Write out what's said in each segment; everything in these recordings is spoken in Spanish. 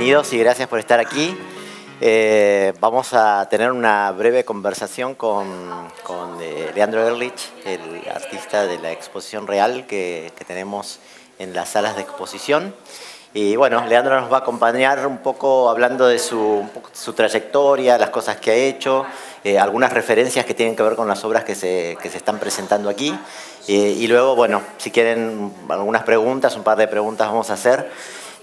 bienvenidos y gracias por estar aquí. Vamos a tener una breve conversación con Leandro Ehrlich, el artista de la exposición real que tenemos en las salas de exposición. Y bueno, Leandro nos va a acompañar un poco hablando de su trayectoria, las cosas que ha hecho, algunas referencias que tienen que ver con las obras que se están presentando aquí. Y luego, bueno, si quieren algunas preguntas, un par de preguntas vamos a hacer.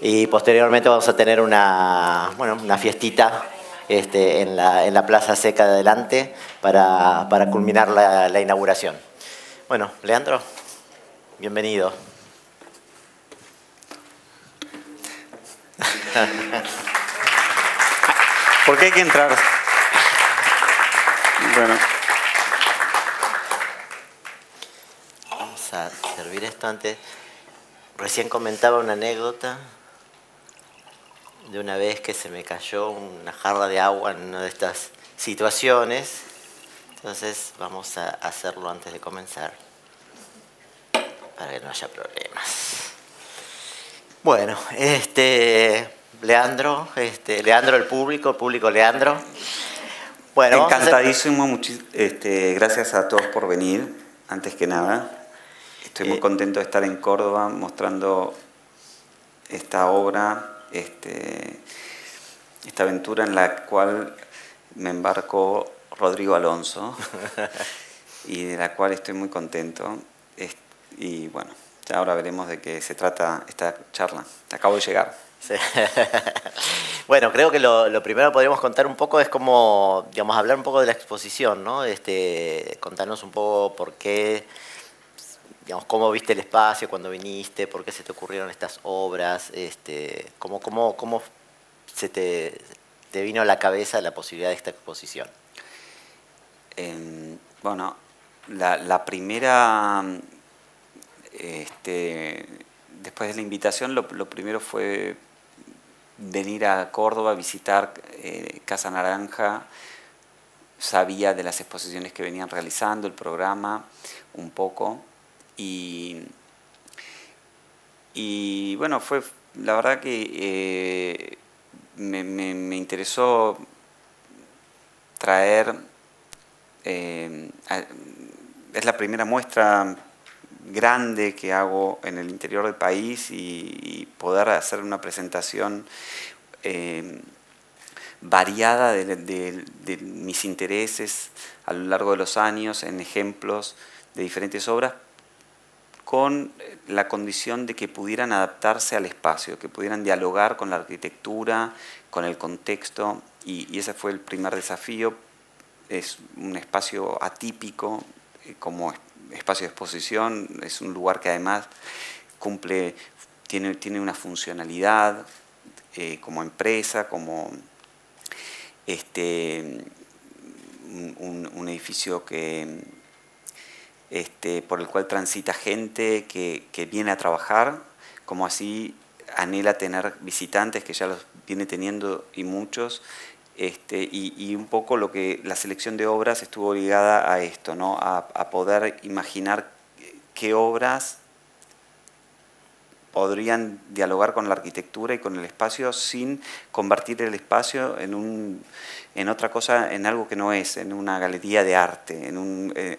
Y posteriormente vamos a tener una fiestita en la Plaza Seca de adelante para culminar la inauguración. Bueno, Leandro, bienvenido. ¿Por qué hay que entrar? Bueno. Vamos a servir esto antes. Recién comentaba una anécdota de una vez que se me cayó una jarra de agua en una de estas situaciones. Entonces vamos a hacerlo antes de comenzar para que no haya problemas. Bueno, Leandro, el público Leandro. Bueno, encantadísimo, gracias a todos por venir, antes que nada. Estoy muy contento de estar en Córdoba mostrando esta obra, esta aventura en la cual me embarcó Rodrigo Alonso y de la cual estoy muy contento. Y bueno, ya ahora veremos de qué se trata esta charla. Acabo de llegar. Sí. Bueno, creo que lo primero que podríamos contar un poco es como, digamos, hablar un poco de la exposición, ¿no? Contarnos un poco por qué, digamos, cómo viste el espacio cuando viniste, por qué se te ocurrieron estas obras, cómo se te vino a la cabeza la posibilidad de esta exposición. Bueno, la primera, después de la invitación, lo primero fue venir a Córdoba, visitar Casa Naranja. Sabía de las exposiciones que venían realizando, el programa, un poco. Y bueno, fue la verdad que me interesó traer, es la primera muestra grande que hago en el interior del país y poder hacer una presentación variada de mis intereses a lo largo de los años en ejemplos de diferentes obras, con la condición de que pudieran adaptarse al espacio, que pudieran dialogar con la arquitectura, con el contexto, y ese fue el primer desafío. Es un espacio atípico como espacio de exposición, es un lugar que además tiene una funcionalidad como empresa, como un edificio por el cual transita gente que viene a trabajar, como así anhela tener visitantes, que ya los viene teniendo y muchos, y un poco la selección de obras estuvo ligada a esto, ¿no? A poder imaginar qué obras podrían dialogar con la arquitectura y con el espacio sin convertir el espacio en otra cosa, en algo que no es, en una galería de arte,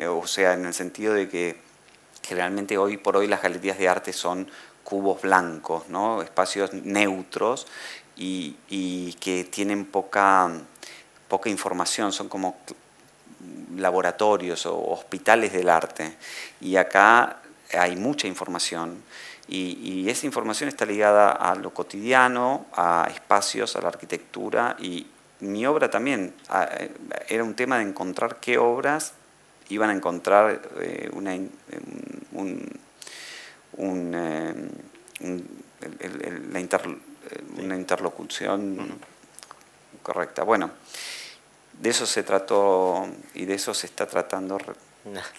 o sea, en el sentido de que generalmente hoy por hoy las galerías de arte son cubos blancos, ¿no? Espacios neutros y que tienen poca información, son como laboratorios o hospitales del arte. Y acá hay mucha información. Y esa información está ligada a lo cotidiano, a espacios, a la arquitectura, y mi obra también era un tema de encontrar qué obras iban a encontrar una interlocución correcta. Bueno, de eso se trató y de eso se está tratando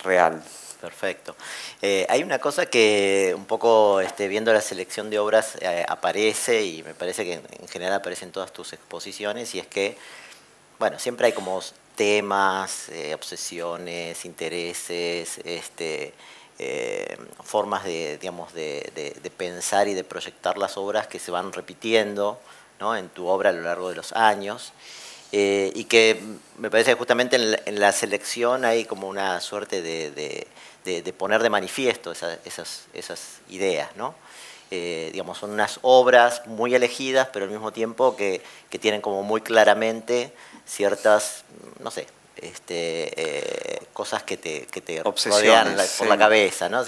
real. Perfecto. Hay una cosa que un poco viendo la selección de obras aparece, y me parece que en general aparece en todas tus exposiciones, y es que, bueno, siempre hay como temas, obsesiones, intereses, formas de pensar y de proyectar las obras que se van repitiendo, ¿no? En tu obra a lo largo de los años. Y que me parece que justamente en la selección hay como una suerte de poner de manifiesto esas ideas, ¿no? Digamos, son unas obras muy elegidas, pero al mismo tiempo que tienen como muy claramente ciertas, no sé, cosas que te rodean por la cabeza, ¿no?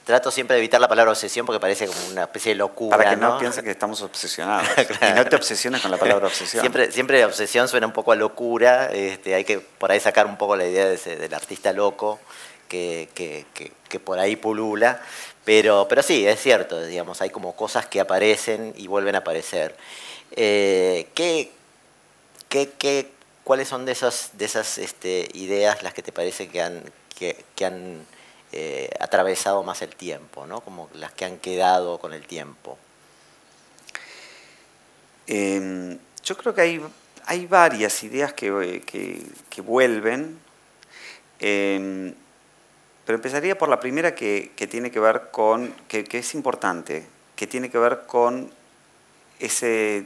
Trato siempre de evitar la palabra obsesión porque parece como una especie de locura, para que no, ¿no? piense que estamos obsesionados. Claro. Y no te obsesiones con la palabra obsesión. Siempre obsesión suena un poco a locura. Hay que por ahí sacar un poco la idea del artista loco que por ahí pulula. Pero sí, es cierto, digamos, hay como cosas que aparecen y vuelven a aparecer. ¿Cuáles son de esas ideas las que te parece que han atravesado más el tiempo, ¿no? Como las que han quedado con el tiempo? Yo creo que hay varias ideas que vuelven, pero empezaría por la primera que tiene que ver con, que es importante, que tiene que ver con ese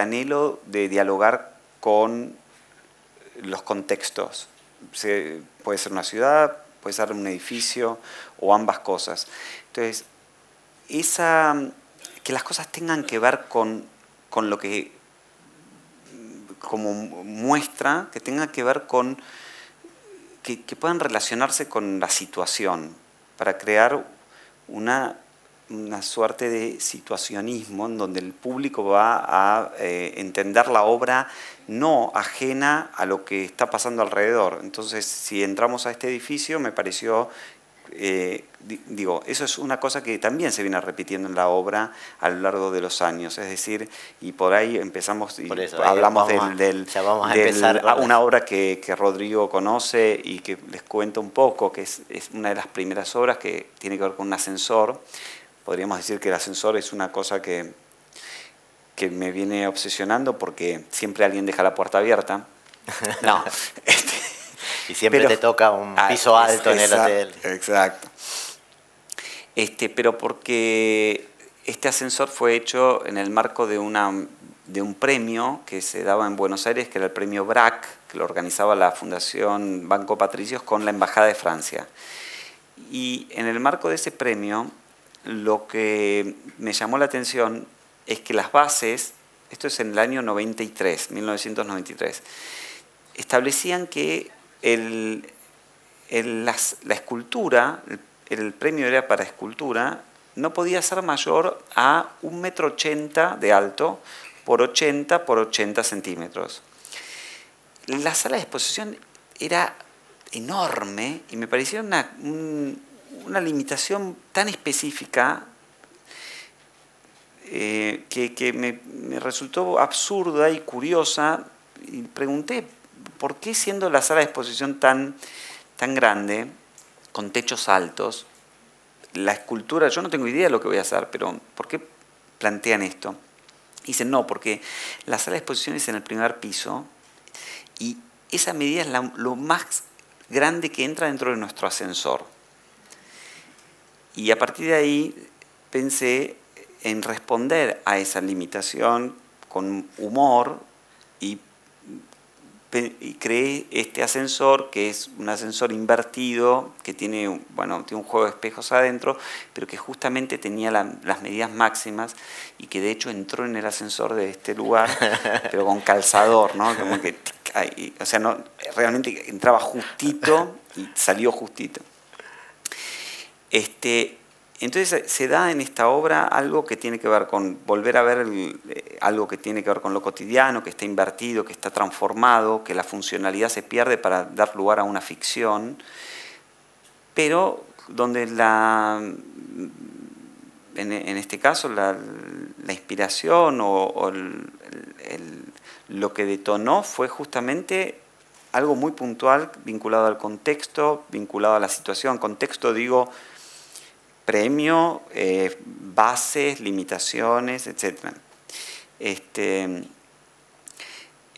anhelo de dialogar con los contextos. Puede ser una ciudad, puede ser un edificio o ambas cosas. Entonces, que las cosas tengan que ver con lo que como muestra, que tenga que ver con que puedan relacionarse con la situación para crear una suerte de situacionismo en donde el público va a entender la obra no ajena a lo que está pasando alrededor. Entonces, si entramos a este edificio, me pareció, eso es una cosa que también se viene repitiendo en la obra a lo largo de los años, es decir, y por ahí empezamos, y hablamos de una obra que Rodrigo conoce y que les cuento un poco, que es una de las primeras obras que tiene que ver con un ascensor. Podríamos decir que el ascensor es una cosa que me viene obsesionando porque siempre alguien deja la puerta abierta. No. Y siempre te toca un piso alto en el hotel. Exacto. Pero porque este ascensor fue hecho en el marco de un premio que se daba en Buenos Aires, que era el premio BRAC, que lo organizaba la Fundación Banco Patricios con la Embajada de Francia. Y en el marco de ese premio, lo que me llamó la atención es que las bases, esto es en el año 1993, establecían que la escultura, el premio era para escultura, no podía ser mayor a 1,80 m de alto por 80 por 80 centímetros. La sala de exposición era enorme y me parecía una limitación tan específica que me resultó absurda y curiosa, y pregunté por qué, siendo la sala de exposición tan grande, con techos altos, la escultura, yo no tengo idea de lo que voy a hacer, pero ¿por qué plantean esto? Y dicen, no, porque la sala de exposición es en el primer piso y esa medida es lo más grande que entra dentro de nuestro ascensor. Y a partir de ahí pensé en responder a esa limitación con humor y creé este ascensor, que es un ascensor invertido, que tiene un juego de espejos adentro, pero que justamente tenía las medidas máximas y que de hecho entró en el ascensor de este lugar, pero con calzador, ¿no? Como que, o sea, no, realmente entraba justito y salió justito. Entonces se da en esta obra algo que tiene que ver con volver a ver algo que tiene que ver con lo cotidiano, que está invertido, que está transformado, que la funcionalidad se pierde para dar lugar a una ficción, pero donde en este caso la inspiración o lo que detonó fue justamente algo muy puntual vinculado al contexto, vinculado a la situación. Contexto, digo, premio, bases, limitaciones, etc.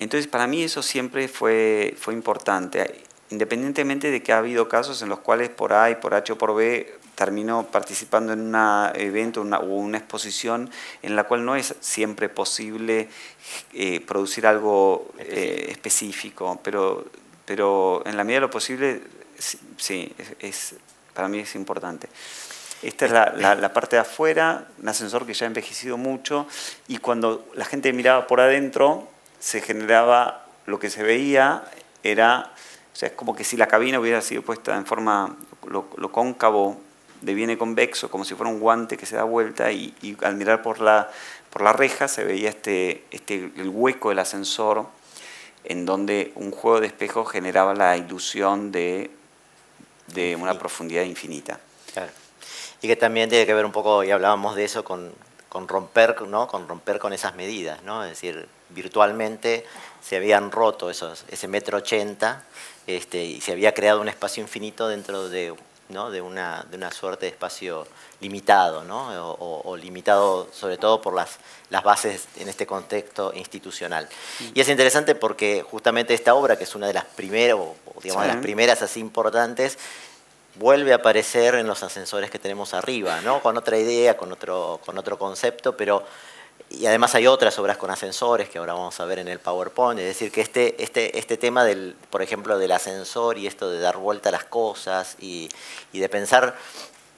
Entonces, para mí eso siempre fue importante, independientemente de que ha habido casos en los cuales por A y por H o por B termino participando en un evento o una exposición en la cual no es siempre posible producir algo específico, pero en la medida de lo posible, sí, para mí es importante. Esta es la parte de afuera, un ascensor que ya ha envejecido mucho, y cuando la gente miraba por adentro, se generaba, lo que se veía era, o sea, es como que si la cabina hubiera sido puesta en forma, lo cóncavo deviene convexo, como si fuera un guante que se da vuelta, y al mirar por la reja se veía el hueco del ascensor, en donde un juego de espejos generaba la ilusión de una profundidad infinita. Claro. Y que también tiene que ver un poco, y hablábamos de eso, con romper, ¿no? Con romper con esas medidas, ¿no? Es decir, virtualmente se habían roto ese 1,80 m, y se había creado un espacio infinito dentro de, ¿no? de una suerte de espacio limitado, ¿no? O limitado sobre todo por las bases en este contexto institucional. Y es interesante porque justamente esta obra, que es una de las primeras, o digamos, de las primeras así importantes, vuelve a aparecer en los ascensores que tenemos arriba, ¿no? Con otra idea, con otro concepto, pero... Y además hay otras obras con ascensores que ahora vamos a ver en el PowerPoint. Es decir, que este tema, por ejemplo, del ascensor y esto de dar vuelta a las cosas y de pensar,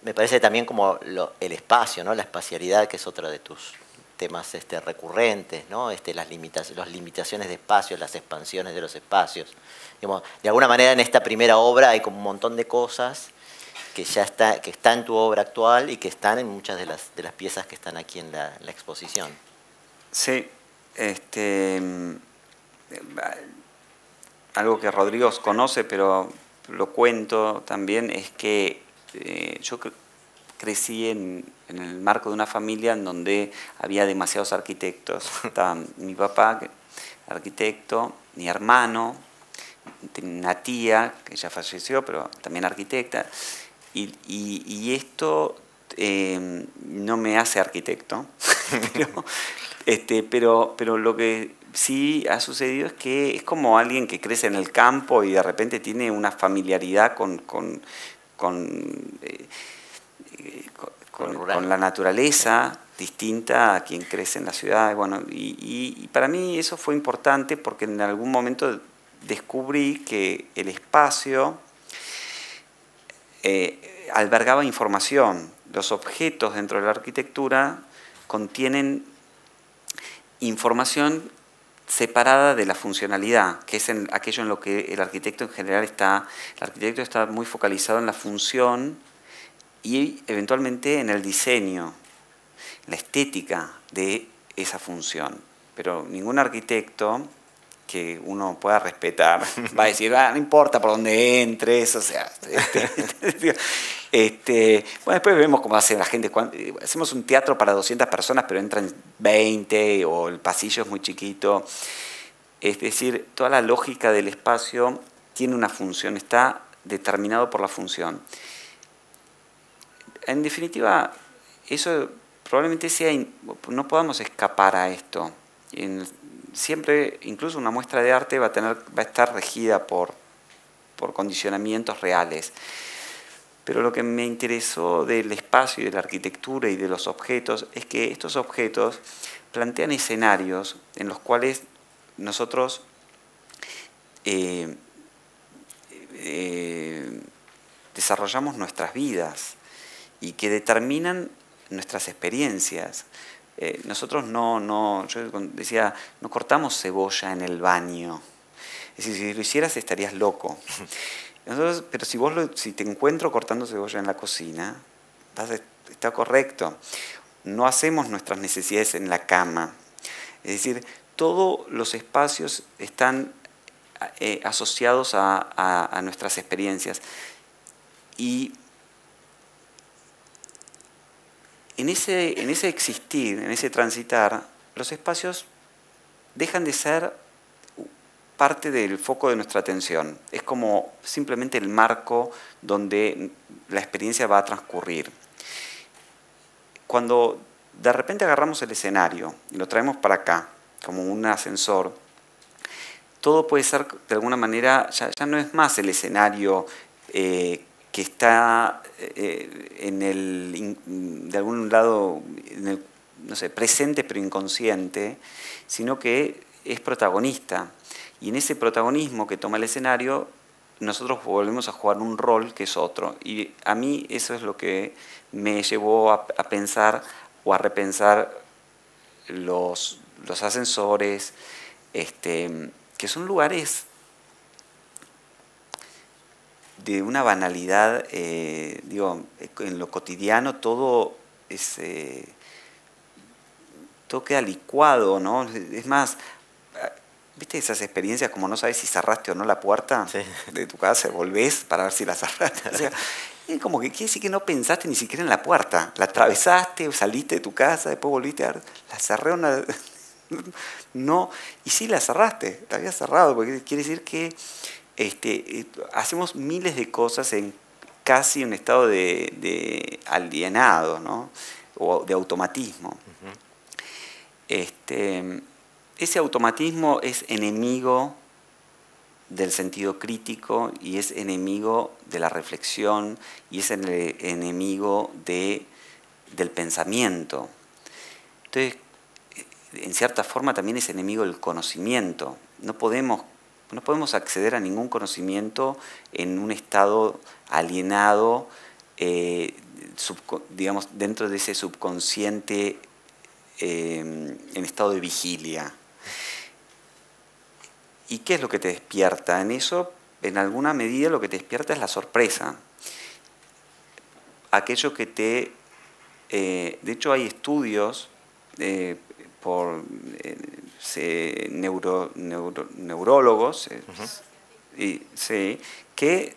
me parece también como el espacio, ¿no? La espacialidad, que es otro de tus temas recurrentes, ¿no? Las limitaciones de espacios, las expansiones de los espacios. Digamos, de alguna manera en esta primera obra hay como un montón de cosas que está en tu obra actual y que están en muchas de las piezas que están aquí en la exposición. Sí, algo que Rodrigo conoce, pero lo cuento también, es que yo crecí en el marco de una familia en donde había demasiados arquitectos. Estaba mi papá, arquitecto, mi hermano, una tía que ya falleció, pero también arquitecta, y esto no me hace arquitecto, pero lo que sí ha sucedido es que es como alguien que crece en el campo y de repente tiene una familiaridad con la naturaleza distinta a quien crece en la ciudad. Bueno, y para mí eso fue importante porque en algún momento descubrí que el espacio albergaba información. Los objetos dentro de la arquitectura contienen información separada de la funcionalidad, que es aquello en lo que el arquitecto en general está. El arquitecto está muy focalizado en la función y eventualmente en el diseño, la estética de esa función. Pero ningún arquitecto que uno pueda respetar va a decir, no importa por dónde entres, o sea... bueno, después vemos cómo hace la gente. Hacemos un teatro para 200 personas, pero entran 20, o el pasillo es muy chiquito. Es decir, toda la lógica del espacio tiene una función, está determinado por la función. En definitiva, eso probablemente no podamos escapar a esto. Siempre, incluso una muestra de arte va a estar regida por condicionamientos reales. Pero lo que me interesó del espacio y de la arquitectura y de los objetos es que estos objetos plantean escenarios en los cuales nosotros desarrollamos nuestras vidas y que determinan nuestras experiencias. Nosotros yo decía, no cortamos cebolla en el baño. Es decir, si lo hicieras estarías loco. Pero si te encuentro cortando cebolla en la cocina, está correcto. No hacemos nuestras necesidades en la cama. Es decir, todos los espacios están asociados a nuestras experiencias. Y en ese existir, en ese transitar, los espacios dejan de ser parte del foco de nuestra atención. Es como simplemente el marco donde la experiencia va a transcurrir. Cuando de repente agarramos el escenario y lo traemos para acá, como un ascensor, todo puede ser de alguna manera, ya no es más el escenario que está de algún lado, no sé, presente pero inconsciente, sino que es protagonista. Y en ese protagonismo que toma el escenario, nosotros volvemos a jugar un rol que es otro. Y a mí eso es lo que me llevó a pensar o a repensar los ascensores, que son lugares de una banalidad, digo, en lo cotidiano todo es... todo queda licuado, ¿no? Es más, ¿viste esas experiencias como no sabes si cerraste o no la puerta de tu casa? Volvés para ver si la cerraste. O sea, es como que quiere decir que no pensaste ni siquiera en la puerta. La atravesaste, saliste de tu casa, después volviste a ver, la cerré una... No, y sí la cerraste, la habías cerrado, porque quiere decir que hacemos miles de cosas en casi un estado de alienado, ¿no? O de automatismo. Ese automatismo es enemigo del sentido crítico y es enemigo de la reflexión y es enemigo del pensamiento. Entonces, en cierta forma también es enemigo del conocimiento. No podemos acceder a ningún conocimiento en un estado alienado, digamos, dentro de ese subconsciente en estado de vigilia. ¿Y qué es lo que te despierta? En eso, en alguna medida, lo que te despierta es la sorpresa. Aquello que te... de hecho, hay estudios por neurólogos que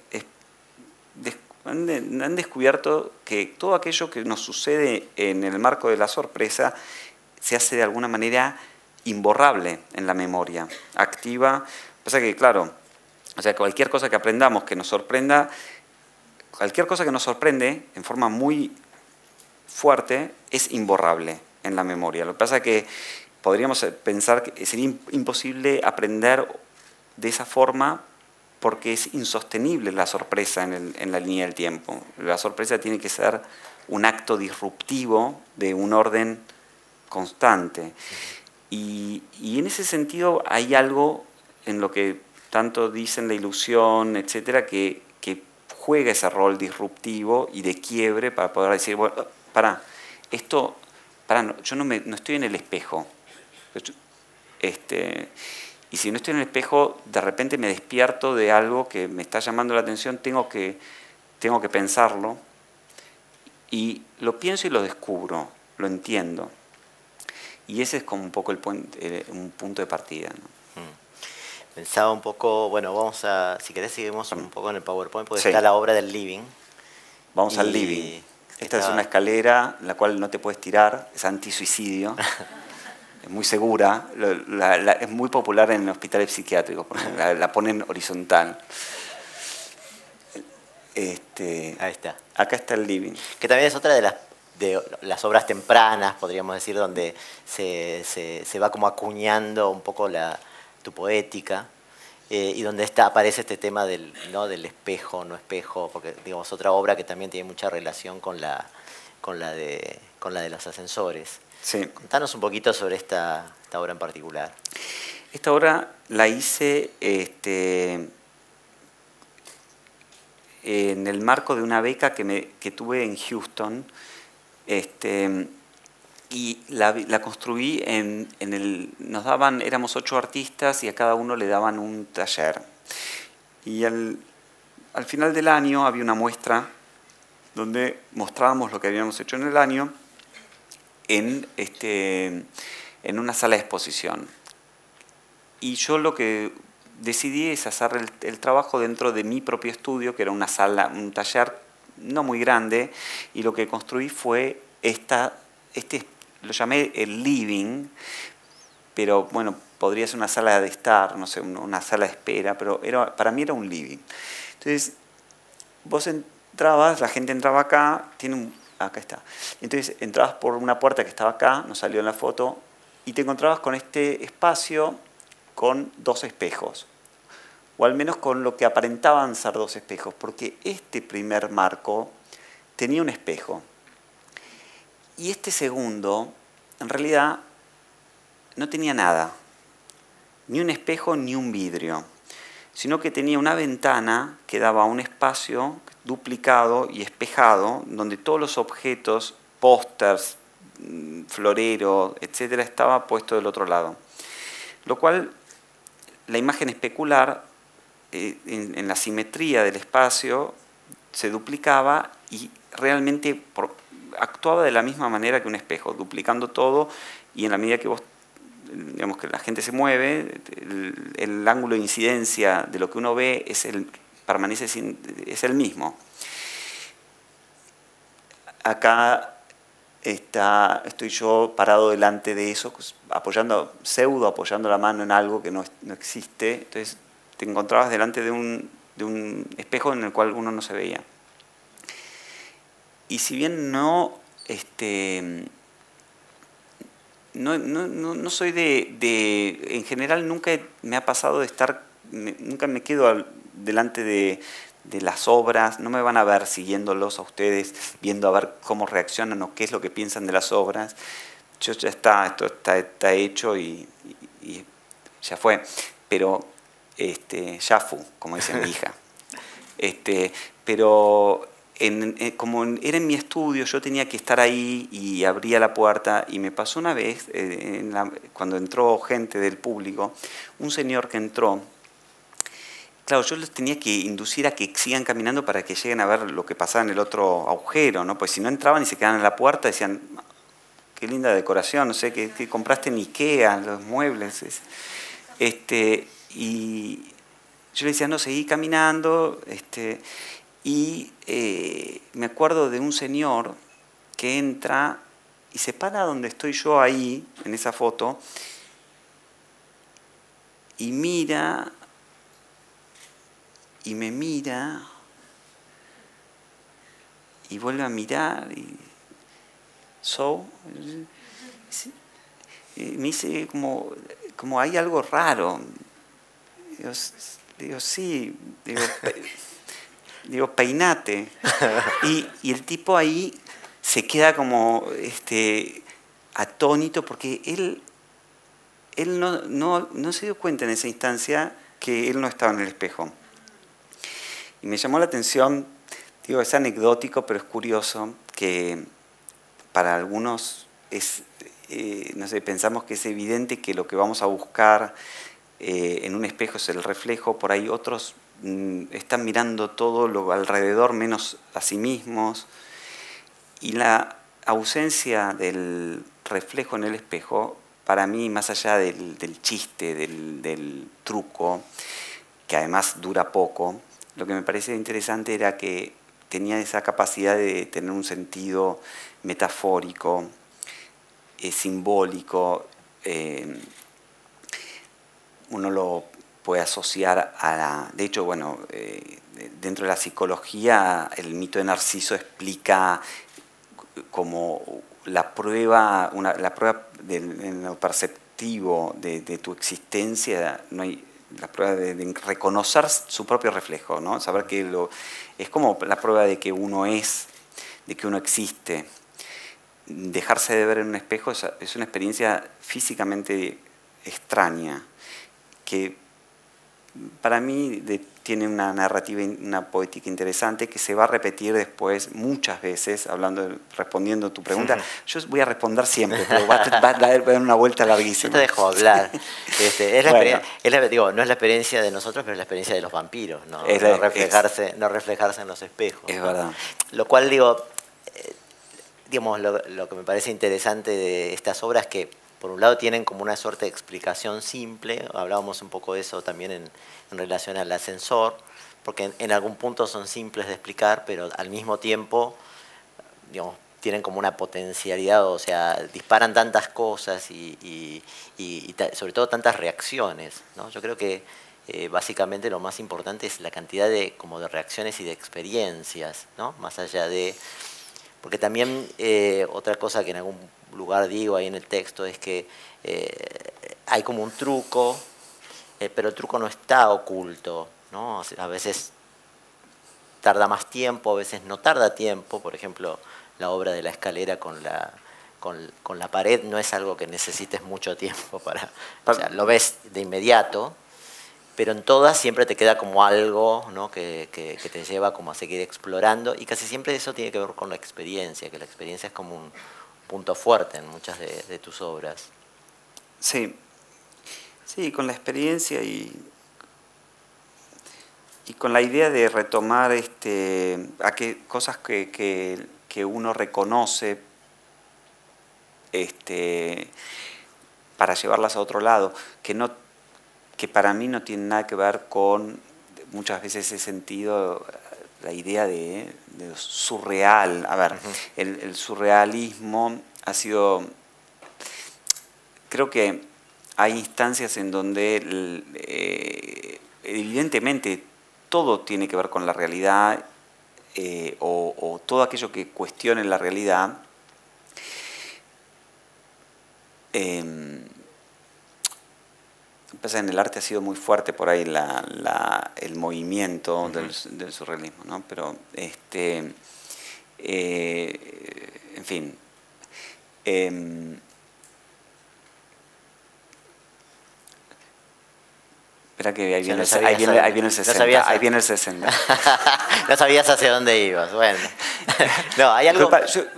han descubierto que todo aquello que nos sucede en el marco de la sorpresa se hace de alguna manera imborrable en la memoria, activa. Pasa que, claro, o sea, cualquier cosa que aprendamos que nos sorprenda, cualquier cosa que nos sorprende en forma muy fuerte es imborrable en la memoria. Lo que pasa es que podríamos pensar que sería imposible aprender de esa forma porque es insostenible la sorpresa en la línea del tiempo. La sorpresa tiene que ser un acto disruptivo de un orden constante. Y en ese sentido hay algo en lo que tanto dicen la ilusión, etcétera, que juega ese rol disruptivo y de quiebre para poder decir, bueno, yo no estoy en el espejo. Y si no estoy en el espejo, de repente me despierto de algo que me está llamando la atención, tengo que pensarlo, y lo pienso y lo descubro, lo entiendo. Y ese es como un poco un punto de partida, ¿no? Pensaba un poco, bueno, si querés seguimos un poco en el PowerPoint, porque está la obra del living. Vamos al living. Esta es una escalera en la cual no te puedes tirar, es antisuicidio. Es muy segura, es muy popular en hospitales psiquiátricos, la ponen horizontal. Ahí está. Acá está el living. Que también es otra de las obras tempranas, podríamos decir, donde se va como acuñando un poco tu poética, y donde aparece este tema del espejo, no espejo, porque digamos otra obra que también tiene mucha relación con la de los ascensores. Sí. Contanos un poquito sobre esta obra en particular. Esta obra la hice en el marco de una beca que tuve en Houston, y la construí éramos 8 artistas y a cada uno le daban un taller. Y al final del año había una muestra donde mostrábamos lo que habíamos hecho en el año en una sala de exposición. Y yo lo que decidí es hacer el trabajo dentro de mi propio estudio, que era un taller no muy grande, y lo que construí fue lo llamé el living, pero bueno, podría ser una sala de estar, no sé, una sala de espera, pero para mí era un living. Entonces, vos entrabas, la gente entraba acá, acá está. Entonces entrabas por una puerta que estaba acá, nos salió en la foto, y te encontrabas con este espacio con 2 espejos. o al menos con lo que aparentaban ser dos espejos, porque este primer marco tenía un espejo. Y este segundo, en realidad, no tenía nada, ni un espejo ni un vidrio, sino que tenía una ventana que daba a un espacio duplicado y espejado, donde todos los objetos, pósters, florero, etcétera, estaba puesto del otro lado. Lo cual, la imagen especular, en la simetría del espacio, se duplicaba y realmente actuaba de la misma manera que un espejo, duplicando todo, y en la medida que vos, digamos, que la gente se mueve, el ángulo de incidencia de lo que uno ve es el mismo. Acá estoy yo parado delante de eso, pseudo apoyando la mano en algo que no existe. Entonces te encontrabas delante de un espejo en el cual uno no se veía. Y si bien no soy en general nunca me ha pasado de nunca me quedo delante de las obras, no me van a ver siguiéndolos a ustedes, viendo a ver cómo reaccionan o qué es lo que piensan de las obras. Esto está hecho y ya fue, pero ya fue, como dice mi hija. Pero como era en mi estudio, yo tenía que estar ahí y abría la puerta, y me pasó una vez, cuando entró gente del público, un señor que entró. Claro, yo los tenía que inducir a que sigan caminando para que lleguen a ver lo que pasaba en el otro agujero, ¿no? Pues si no entraban y se quedaban en la puerta, decían, qué linda decoración, no sé, que compraste en Ikea, los muebles. Y yo le decía, no, seguí caminando. Y me acuerdo de un señor que entra y se para donde estoy yo ahí, en esa foto, y mira, y me mira, y vuelve a mirar, y me dice como hay algo raro. Digo sí, digo peinate. Y el tipo ahí se queda como atónito, porque él no se dio cuenta en esa instancia que él no estaba en el espejo. Y me llamó la atención, digo, es anecdótico, pero es curioso, que para algunos no sé, pensamos que es evidente que lo que vamos a buscar en un espejo es el reflejo. Por ahí otros están mirando todo lo alrededor menos a sí mismos, y la ausencia del reflejo en el espejo, para mí, más allá del chiste, del truco, que además dura poco, lo que me parece interesante era que tenía esa capacidad de tener un sentido metafórico, simbólico. Uno lo puede asociar de hecho, bueno, dentro de la psicología, el mito de Narciso explica como la prueba en lo perceptivo de tu existencia. No hay la prueba de reconocer su propio reflejo, ¿no? Saber que es como la prueba de que uno es, de que uno existe. Dejarse de ver en un espejo es una experiencia físicamente extraña, que para mí tiene una narrativa, una poética interesante, que se va a repetir después muchas veces, respondiendo a tu pregunta. Yo voy a responder siempre, pero va a dar una vuelta larguísima. Yo te dejo hablar. No es la experiencia de nosotros, pero es la experiencia de los vampiros, no reflejarse en los espejos. Es verdad. Lo cual, digamos, lo que me parece interesante de estas obras es que, por un lado, tienen como una suerte de explicación simple. Hablábamos un poco de eso también en relación al ascensor, porque en algún punto son simples de explicar, pero al mismo tiempo, digamos, tienen como una potencialidad, o sea, disparan tantas cosas y sobre todo tantas reacciones, ¿no? Yo creo que básicamente lo más importante es la cantidad de reacciones y de experiencias, ¿no? Más allá de... Porque también otra cosa que en algún lugar digo ahí en el texto es que hay como un truco pero el truco no está oculto, ¿no? A veces tarda más tiempo, a veces no tarda tiempo. Por ejemplo, la obra de la escalera con la pared no es algo que necesites mucho tiempo para... O sea, lo ves de inmediato, pero en todas siempre te queda como algo, ¿no? que te lleva como a seguir explorando, y casi siempre eso tiene que ver con la experiencia, que la experiencia es como un punto fuerte en muchas de tus obras. Sí, sí, con la experiencia y con la idea de retomar cosas que uno reconoce para llevarlas a otro lado, que para mí no tiene nada que ver con, muchas veces he sentido la idea de surreal. A ver, el surrealismo ha sido, creo que hay instancias en donde evidentemente todo tiene que ver con la realidad, o todo aquello que cuestione la realidad. En el arte ha sido muy fuerte por ahí el movimiento del surrealismo, ¿no? Pero, en fin, espera que ahí viene el 60. Ahí viene el 60. No sabías hacia dónde ibas. Bueno. No, hay algo...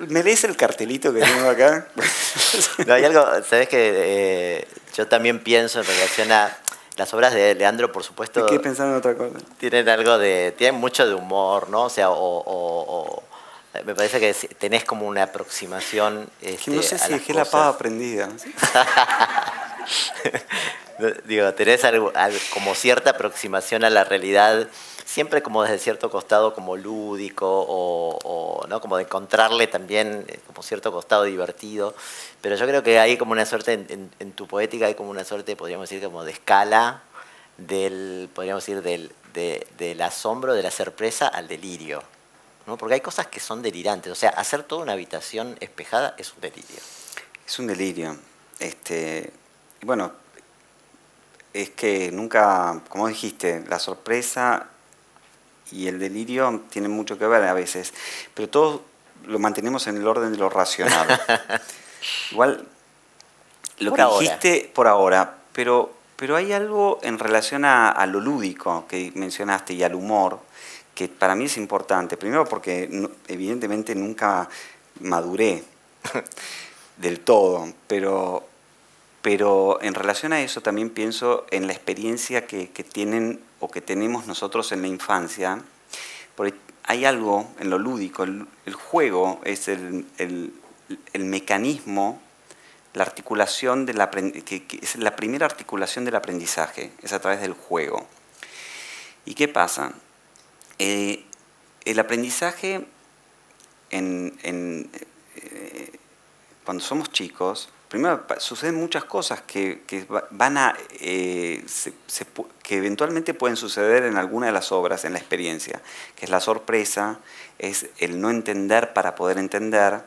¿Me lees el cartelito que tengo acá? No, hay algo, sabes que yo también pienso en relación a las obras de Leandro, por supuesto. Me quedé pensando en otra cosa. Tienen mucho de humor, ¿no? O sea, me parece que tenés como una aproximación. Que no sé si dejé la pava prendida. Digo, tenés como cierta aproximación a la realidad, siempre como desde cierto costado como lúdico, ¿no? Como de encontrarle también como cierto costado divertido. Pero yo creo que hay como una suerte, en tu poética hay como una suerte, podríamos decir, como de escala podríamos decir, del asombro, de la sorpresa al delirio, ¿no? Porque hay cosas que son delirantes. O sea, hacer toda una habitación espejada es un delirio. Es un delirio. Bueno, es que nunca, como dijiste, la sorpresa y el delirio tienen mucho que ver a veces, pero todo lo mantenemos en el orden de lo racional. Igual, lo que dijiste por ahora, pero hay algo en relación a lo lúdico que mencionaste y al humor, que para mí es importante. Primero porque evidentemente nunca maduré del todo, pero en relación a eso también pienso en la experiencia que tienen o que tenemos nosotros en la infancia, porque hay algo en lo lúdico. El juego es el mecanismo, la articulación que es la primera articulación del aprendizaje, es a través del juego. ¿Y qué pasa? El aprendizaje cuando somos chicos, primero suceden muchas cosas que eventualmente pueden suceder en alguna de las obras, en la experiencia, que es la sorpresa, es el no entender para poder entender,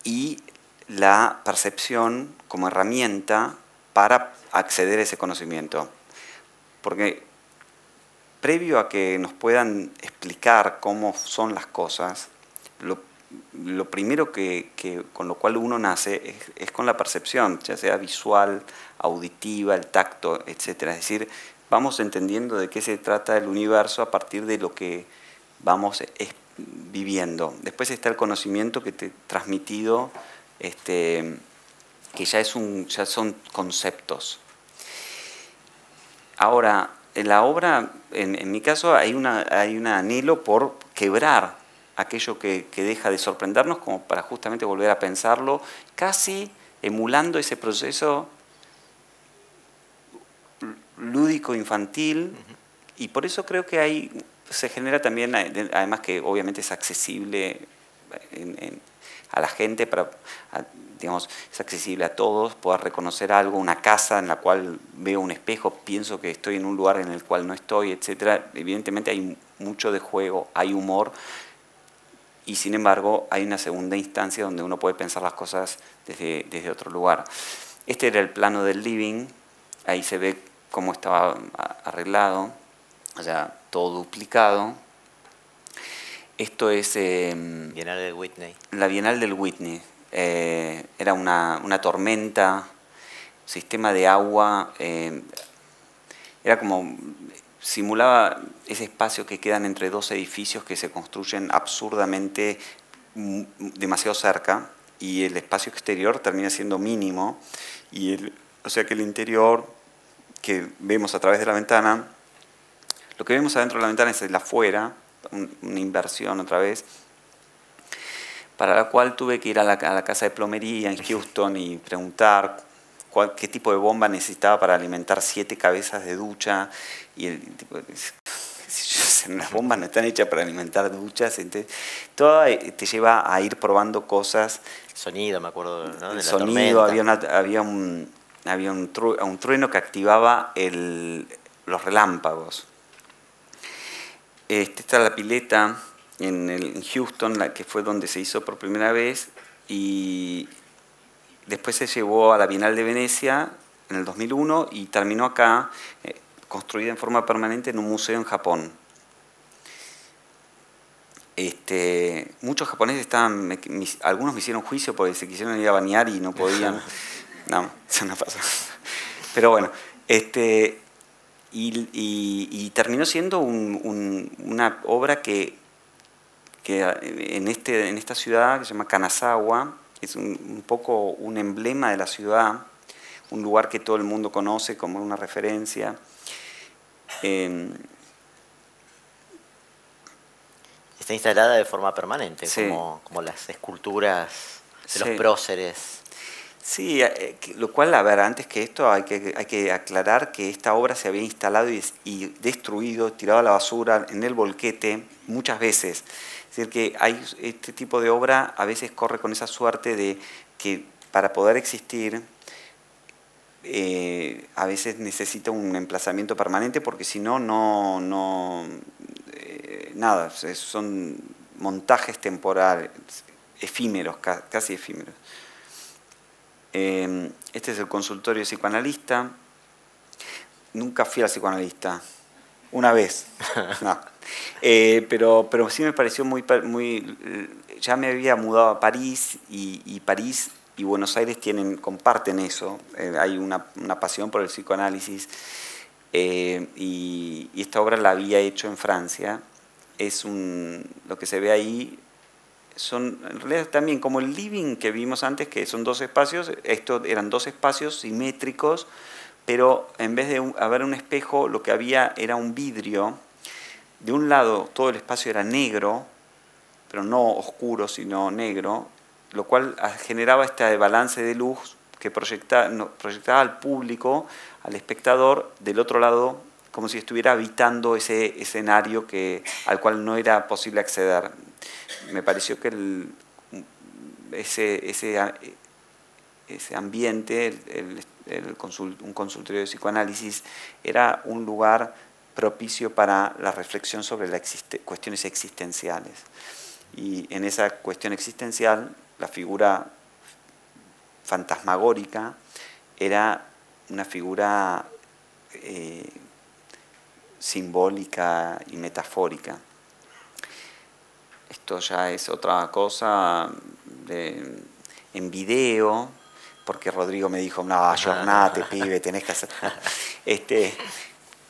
y la percepción como herramienta para acceder a ese conocimiento. Porque previo a que nos puedan explicar cómo son las cosas, lo primero con lo cual uno nace es con la percepción, ya sea visual, auditiva, el tacto, etc. Es decir, vamos entendiendo de qué se trata el universo a partir de lo que vamos viviendo. Después está el conocimiento que te he transmitido, que ya son conceptos. Ahora, en la obra, en mi caso, hay un anhelo por quebrar aquello que deja de sorprendernos, como para justamente volver a pensarlo, casi emulando ese proceso lúdico infantil. Y por eso creo que se genera también, además que obviamente es accesible a la gente, digamos, es accesible a todos, poder reconocer algo, una casa en la cual veo un espejo, pienso que estoy en un lugar en el cual no estoy, etc. Evidentemente hay mucho de juego, hay humor, y sin embargo hay una segunda instancia donde uno puede pensar las cosas desde otro lugar. Este era el plano del living, ahí se ve cómo estaba arreglado, o sea, todo duplicado. Esto es Bienal del Whitney. la Bienal del Whitney. Era una tormenta, sistema de agua, era como, simulaba ese espacio que quedan entre dos edificios que se construyen absurdamente demasiado cerca, y el espacio exterior termina siendo mínimo, o sea que el interior que vemos a través de la ventana, lo que vemos adentro de la ventana es el afuera, una inversión otra vez, para la cual tuve que ir a la casa de plomería en Houston y preguntar qué tipo de bomba necesitaba para alimentar 7 cabezas de ducha, y el tipo, las bombas no están hechas para alimentar duchas, entonces todo te lleva a ir probando cosas. Sonido, me acuerdo, ¿no? De la Sonido, tormenta. había un trueno que activaba los relámpagos. Esta es la pileta en Houston, que fue donde se hizo por primera vez, y después se llevó a la Bienal de Venecia en el 2001 y terminó acá, construida en forma permanente en un museo en Japón. Muchos japoneses algunos me hicieron juicio porque se quisieron ir a bañar y no podían. No, eso no pasó. Pero bueno, y terminó siendo una obra que en esta ciudad que se llama Kanazawa, es un poco un emblema de la ciudad, un lugar que todo el mundo conoce como una referencia. Está instalada de forma permanente, Sí. como las esculturas de Sí. los próceres. Sí, lo cual, a ver, antes que esto hay que aclarar que esta obra se había instalado y destruido, tirado a la basura, en el volquete, muchas veces. Es decir, que este tipo de obra a veces corre con esa suerte de que para poder existir a veces necesita un emplazamiento permanente, porque si no, nada, son montajes temporales, efímeros, casi efímeros. Este es el consultorio psicoanalista. Nunca fui al psicoanalista. Una vez. No. Pero sí me pareció muy... Ya me había mudado a París, y París y Buenos Aires comparten eso. Hay una pasión por el psicoanálisis. Y esta obra la había hecho en Francia. Lo que se ve ahí son en realidad también como el living que vimos antes, que son 2 espacios. Estos eran 2 espacios simétricos, pero en vez de haber un espejo, lo que había era un vidrio. De un lado todo el espacio era negro, pero no oscuro, sino negro, lo cual generaba este balance de luz que proyectaba al público, al espectador, del otro lado, como si estuviera habitando ese escenario al cual no era posible acceder. Me pareció que ese ambiente, un consultorio de psicoanálisis, era un lugar propicio para la reflexión sobre las cuestiones existenciales. Y en esa cuestión existencial, la figura fantasmagórica era una figura simbólica y metafórica. Esto ya es otra cosa en video, porque Rodrigo me dijo, no, ayornate, pibe, tenés que hacer...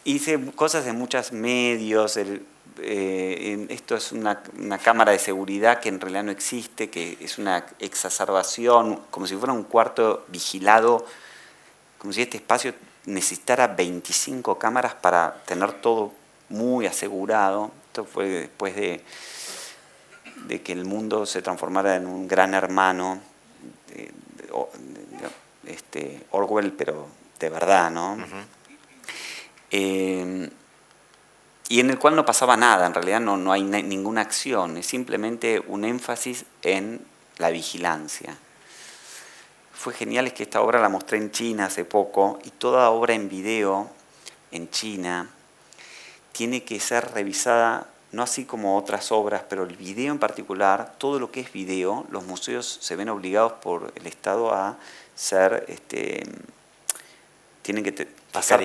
Hice cosas en muchos medios. Esto es una cámara de seguridad que en realidad no existe, que es una exacerbación, como si fuera un cuarto vigilado, como si este espacio necesitara 25 cámaras para tener todo muy asegurado. Esto fue después de que el mundo se transformara en un gran hermano, Orwell, pero de verdad, ¿no? Y en el cual no pasaba nada, en realidad no hay ninguna acción, es simplemente un énfasis en la vigilancia. Fue genial, es que esta obra la mostré en China hace poco, y toda obra en video en China tiene que ser revisada, no así como otras obras, pero el video en particular, todo lo que es video, los museos se ven obligados por el Estado a ser, tienen que pasar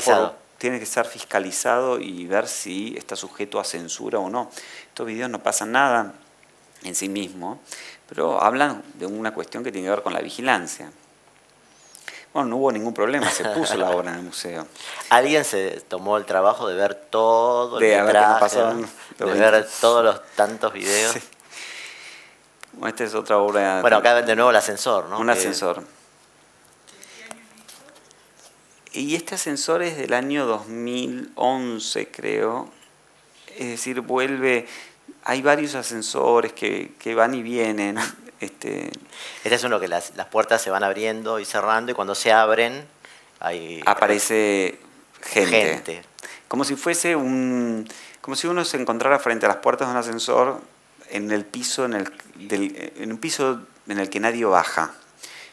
tiene que estar fiscalizado y ver si está sujeto a censura o no. Estos videos no pasan nada en sí mismo, pero hablan de una cuestión que tiene que ver con la vigilancia. Bueno, no hubo ningún problema, se puso la obra en el museo. Alguien se tomó el trabajo de ver todo el De haber metraje, pasado, ¿no? De ver todos los tantos videos. Sí. Bueno, esta es otra obra. Bueno, acá de nuevo el ascensor, ¿no? Un ascensor. Y este ascensor es del año 2011, creo. Es decir, vuelve... Hay varios ascensores que van y vienen. Este es uno que las puertas se van abriendo y cerrando, y cuando se abren aparece gente. Como si fuese como si uno se encontrara frente a las puertas de un ascensor en el piso en un piso en el que nadie baja.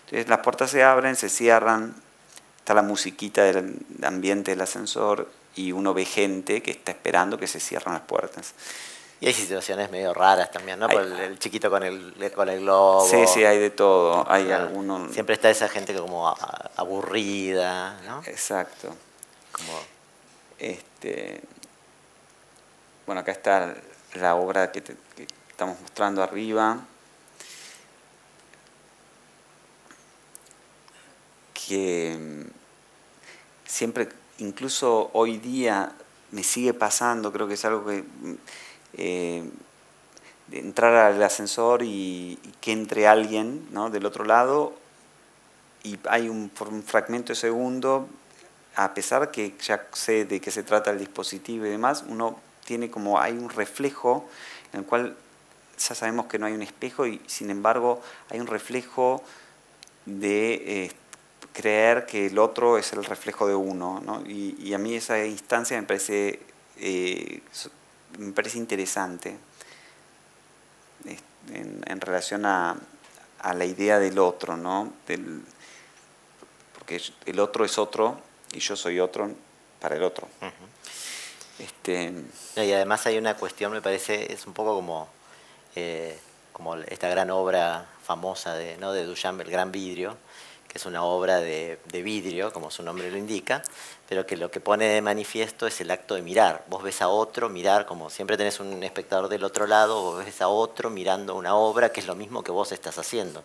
Entonces las puertas se abren, se cierran, está la musiquita del ambiente del ascensor y uno ve gente que está esperando que se cierren las puertas. Y hay situaciones medio raras también, ¿no? El chiquito con el globo. Sí, sí, hay de todo. Hay alguno... Siempre está esa gente como aburrida, ¿no? Exacto. Como... Bueno, acá está la obra que estamos mostrando arriba. Que siempre, incluso hoy día, me sigue pasando, creo que es algo que... de entrar al ascensor y que entre alguien, ¿no?, del otro lado, y hay un fragmento de segundo, a pesar que ya sé de qué se trata el dispositivo y demás, uno tiene como, hay un reflejo en el cual ya sabemos que no hay un espejo y sin embargo hay un reflejo de creer que el otro es el reflejo de uno, ¿no? Y a mí esa instancia me parece interesante en relación a la idea del otro, ¿no? Porque el otro es otro y yo soy otro para el otro. Y además hay una cuestión, me parece, es un poco como esta gran obra famosa de Duchamp, El Gran Vidrio, que es una obra de vidrio, como su nombre lo indica, pero que lo que pone de manifiesto es el acto de mirar. Vos ves a otro mirar, como siempre tenés un espectador del otro lado, vos ves a otro mirando una obra que es lo mismo que vos estás haciendo,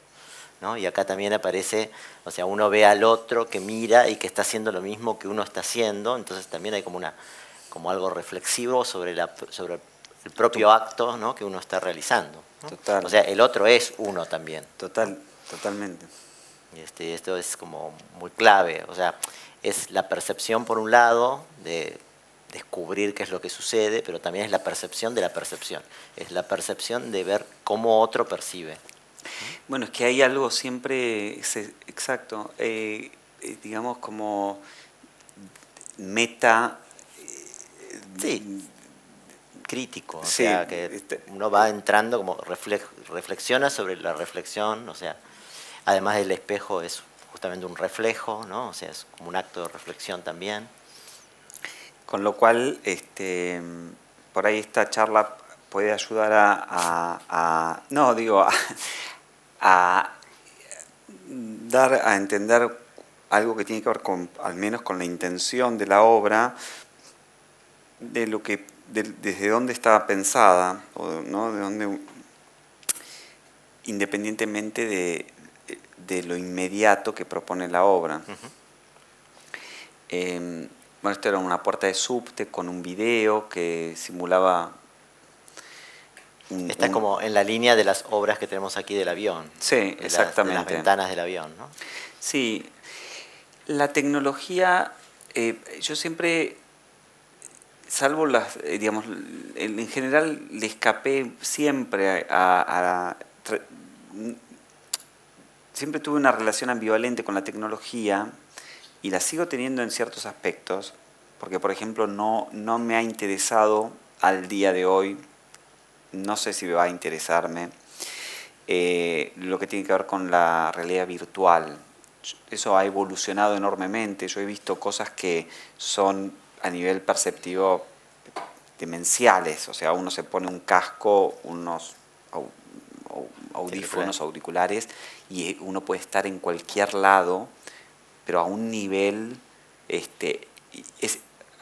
¿no? Y acá también aparece, o sea, uno ve al otro que mira y que está haciendo lo mismo que uno está haciendo, entonces también hay como algo reflexivo sobre el propio acto, ¿no?, que uno está realizando, ¿no? Total. O sea, el otro es uno también. Totalmente. Y esto es como muy clave, o sea, es la percepción por un lado de descubrir qué es lo que sucede, pero también es la percepción de la percepción, es la percepción de ver cómo otro percibe. Bueno, es que hay algo siempre, exacto, digamos como meta... Sí, crítico, o sí, sea, que uno va entrando como reflexiona sobre la reflexión, o sea, además del espejo es justamente un reflejo, ¿no? O sea, es como un acto de reflexión también. Con lo cual, por ahí esta charla puede ayudar a dar a entender algo que tiene que ver con, al menos con la intención de la obra, de lo que, desde dónde está pensada, ¿no? De dónde, independientemente de lo inmediato que propone la obra. Bueno, esto era una puerta de subte con un video que simulaba... Está como en la línea de las obras que tenemos aquí del avión. Sí, exactamente. De las ventanas del avión, ¿no? Sí. La tecnología, yo siempre, salvo las, digamos, en general le escapé siempre siempre tuve una relación ambivalente con la tecnología y la sigo teniendo en ciertos aspectos, porque por ejemplo no me ha interesado al día de hoy, no sé si va a interesarme, lo que tiene que ver con la realidad virtual. Eso ha evolucionado enormemente, yo he visto cosas que son a nivel perceptivo demenciales, o sea, uno se pone un casco, unos audífonos, auriculares, y uno puede estar en cualquier lado, pero a un nivel,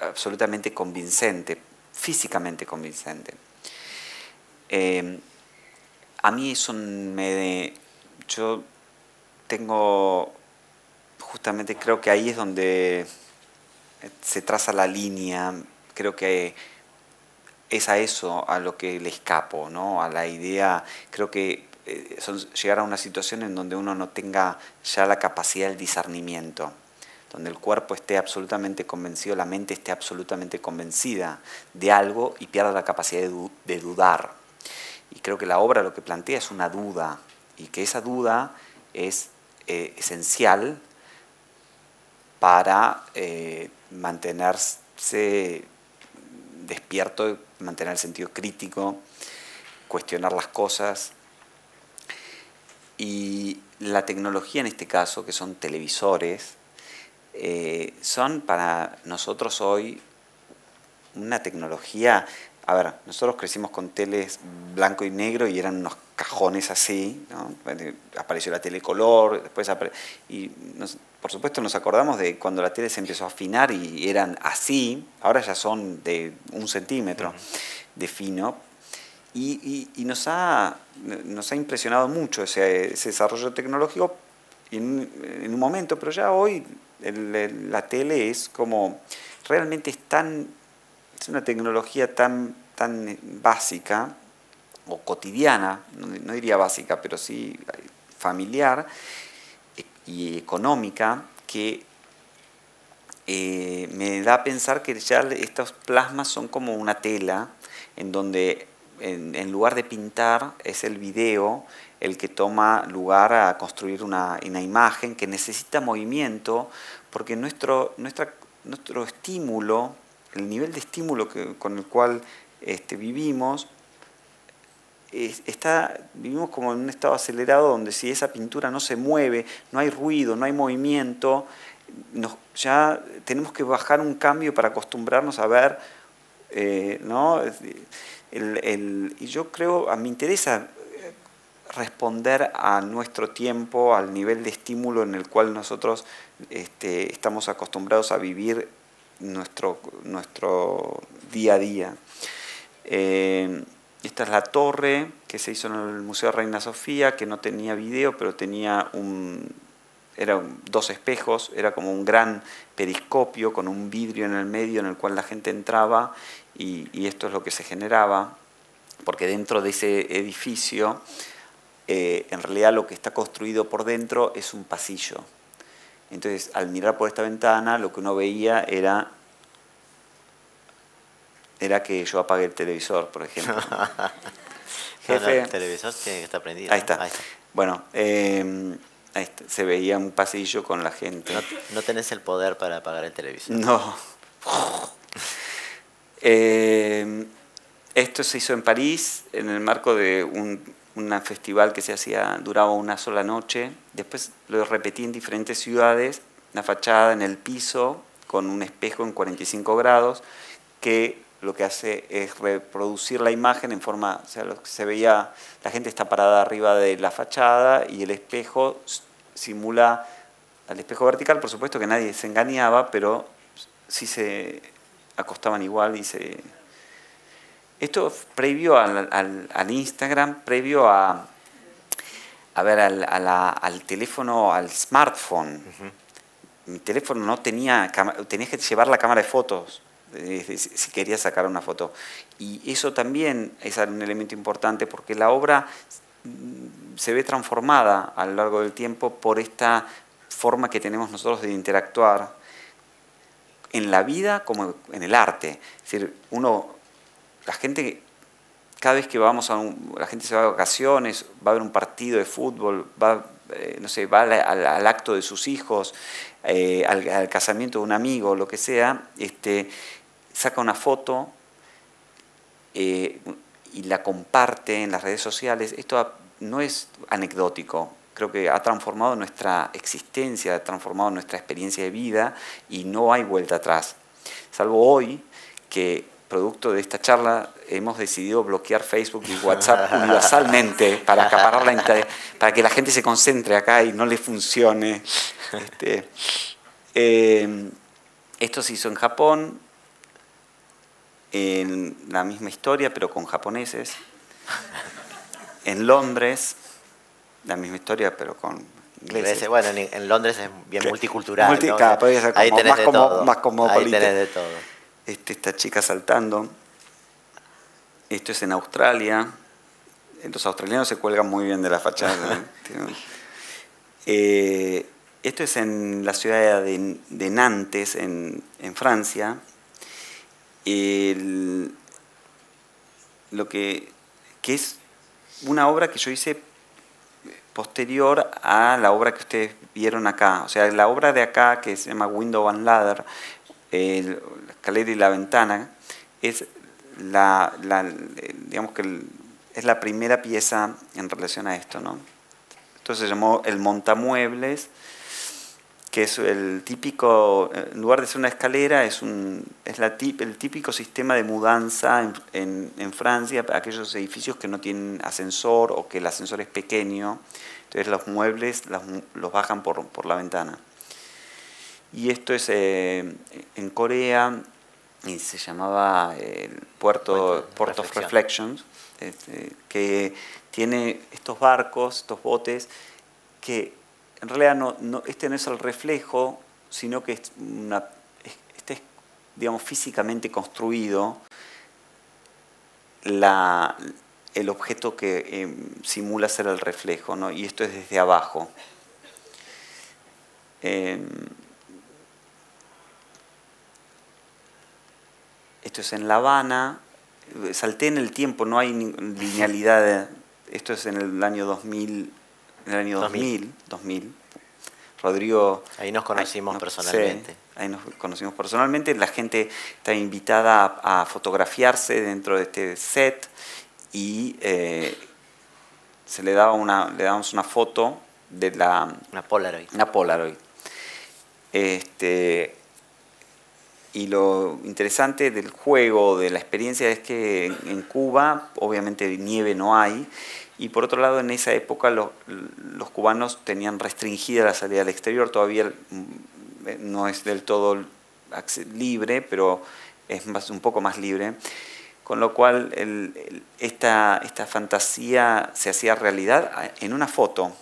absolutamente convincente, físicamente convincente. A mí eso yo tengo, justamente creo que ahí es donde se traza la línea, creo que es a eso a lo que le escapo, ¿no? A la idea, creo que llegar a una situación en donde uno no tenga ya la capacidad del discernimiento, donde el cuerpo esté absolutamente convencido, la mente esté absolutamente convencida de algo y pierda la capacidad de dudar. Y creo que la obra lo que plantea es una duda, y que esa duda es esencial para mantenerse despierto, mantener el sentido crítico, cuestionar las cosas. Y la tecnología en este caso, que son televisores, son para nosotros hoy una tecnología. A ver, nosotros crecimos con teles blanco y negro y eran unos cajones así, ¿no? Apareció la tele color, después por supuesto nos acordamos de cuando la tele se empezó a afinar y eran así, ahora ya son de 1 centímetro de fino, y nos ha impresionado mucho ese desarrollo tecnológico en un momento, pero ya hoy la tele es como, realmente es una tecnología tan básica o cotidiana, no diría básica, pero sí familiar y económica, que me da a pensar que ya estos plasmas son como una tela en donde en lugar de pintar es el video el que toma lugar a construir una imagen que necesita movimiento, porque nuestro estímulo, el nivel de estímulo con el cual vivimos, vivimos como en un estado acelerado donde si esa pintura no se mueve, no hay ruido, no hay movimiento, ya tenemos que bajar un cambio para acostumbrarnos a ver, ¿no? Y yo creo, me interesa responder a nuestro tiempo, al nivel de estímulo en el cual nosotros estamos acostumbrados a vivir nuestro día a día. Esta es la torre que se hizo en el Museo Reina Sofía, que no tenía video, pero tenía eran 2 espejos, era como un gran periscopio con un vidrio en el medio en el cual la gente entraba y esto es lo que se generaba, porque dentro de ese edificio, en realidad lo que está construido por dentro es un pasillo. Entonces, al mirar por esta ventana, lo que uno veía era que yo apagué el televisor, por ejemplo. Jefe, el televisor tiene que estar prendido. Ahí está. Ahí está. Bueno, ahí está. Se veía un pasillo con la gente. No tenés el poder para apagar el televisor. No. Esto se hizo en París, en el marco de un festival que duraba una sola noche. Después lo repetí en diferentes ciudades, una fachada en el piso con un espejo en 45 grados, que lo que hace es reproducir la imagen en forma, o sea, lo que se veía, la gente está parada arriba de la fachada y el espejo simula al espejo vertical, por supuesto que nadie se engañaba, pero sí se acostaban igual y se... Esto previo al Instagram, previo al teléfono, al smartphone. Mi teléfono no tenía cámara, tenías que llevar la cámara de fotos si querías sacar una foto. Y eso también es un elemento importante porque la obra se ve transformada a lo largo del tiempo por esta forma que tenemos nosotros de interactuar en la vida como en el arte. Es decir, la gente, cada vez que la gente se va de vacaciones, va a ver un partido de fútbol, va al acto de sus hijos, al casamiento de un amigo, lo que sea, saca una foto y la comparte en las redes sociales. Esto no es anecdótico, creo que ha transformado nuestra existencia, ha transformado nuestra experiencia de vida y no hay vuelta atrás. Salvo hoy que, producto de esta charla, hemos decidido bloquear Facebook y WhatsApp universalmente para acaparar para que la gente se concentre acá y no le funcione. Esto se hizo en Japón, en la misma historia, pero con japoneses. En Londres, la misma historia, pero con ingleses. Bueno, en Londres es bien multicultural, ¿no? Claro, podría ser ahí tenés de todo. más cosmopolita. Ahí tenés de todo. Esta chica saltando. Esto es en Australia. Los australianos se cuelgan muy bien de la fachada. Esto es en la ciudad de Nantes, en Francia. Lo que es una obra que yo hice posterior a la obra que ustedes vieron acá. O sea, la obra de acá, que se llama Window and Ladder, la escalera y la ventana, es digamos que es la primera pieza en relación a esto, ¿no? Entonces se llamó el montamuebles, que es el típico, en lugar de ser una escalera, es el típico sistema de mudanza en Francia, para aquellos edificios que no tienen ascensor o que el ascensor es pequeño. Entonces los muebles los bajan por la ventana. Y esto es en Corea, y se llamaba el Port of Reflections, que tiene estos barcos, estos botes, que en realidad este no es el reflejo, sino que este es, digamos, físicamente construido el objeto que simula ser el reflejo, ¿no? Y esto es desde abajo. Esto es en La Habana. Salté en el tiempo, no hay linealidad. Esto es en el año 2000. En el año 2000. Rodrigo... Ahí nos conocimos personalmente. Sí, ahí nos conocimos personalmente. La gente está invitada a fotografiarse dentro de este set y le damos una foto de una Polaroid. Una Polaroid. Y lo interesante del juego, de la experiencia, es que en Cuba obviamente nieve no hay. Y por otro lado, en esa época los cubanos tenían restringida la salida al exterior, todavía no es del todo libre, pero es un poco más libre. Con lo cual esta fantasía se hacía realidad en una foto.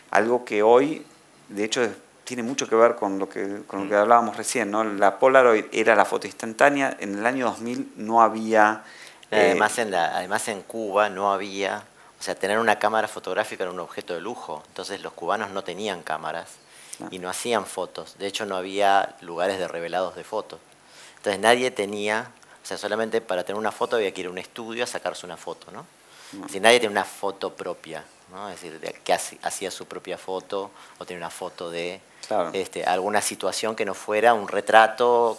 Algo que hoy, de hecho, tiene mucho que ver con lo que hablábamos recién, ¿no? La Polaroid era la foto instantánea, en el año 2000 no había... Además en Cuba no había... O sea, tener una cámara fotográfica era un objeto de lujo. Entonces los cubanos no tenían cámaras y no hacían fotos. De hecho, no había lugares de revelados de fotos. Entonces nadie tenía... O sea, solamente para tener una foto había que ir a un estudio a sacarse una foto, ¿no? Es decir, nadie tenía una foto propia, ¿no? Es decir, que hacía su propia foto o tenía una foto de alguna situación que no fuera un retrato